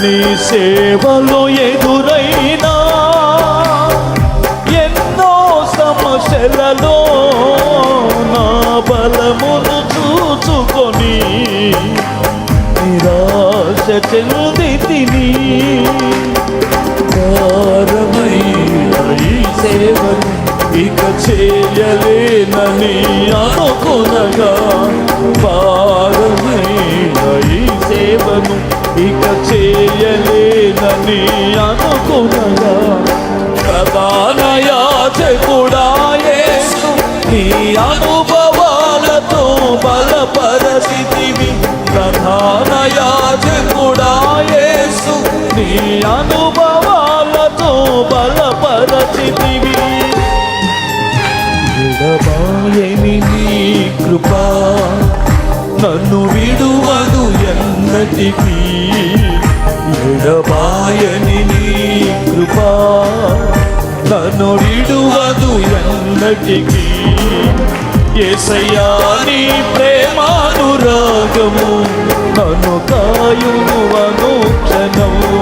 నీ సేవలో ఎదురైనా ఎన్నో సమస్యలలో నా బలమును చూచుకొని నిరాశ చెందితిని. భారమైన ఈ సేవను ఇక చేయలేనని అనుకునగా, భారమైన ఈ సేవను ఇక చేయలేనని అనుకునగా, ప్రధాన యాజకుడా యేసు నీ అనుభవాలతో బలపరచితివి. ప్రధాన యాజకుడా యేసు నీ అనుభవాలతో బలపరచితివి. విడబాయని నీ కృపా నన్ను విడువదు ఎన్నటికీ. విడబాయని నీ కృపా నన్ను విడువదు ఎన్నటికీ. యేసయ్యా నీ ప్రేమానురాగము నన్ను కాయును అనుక్షణము.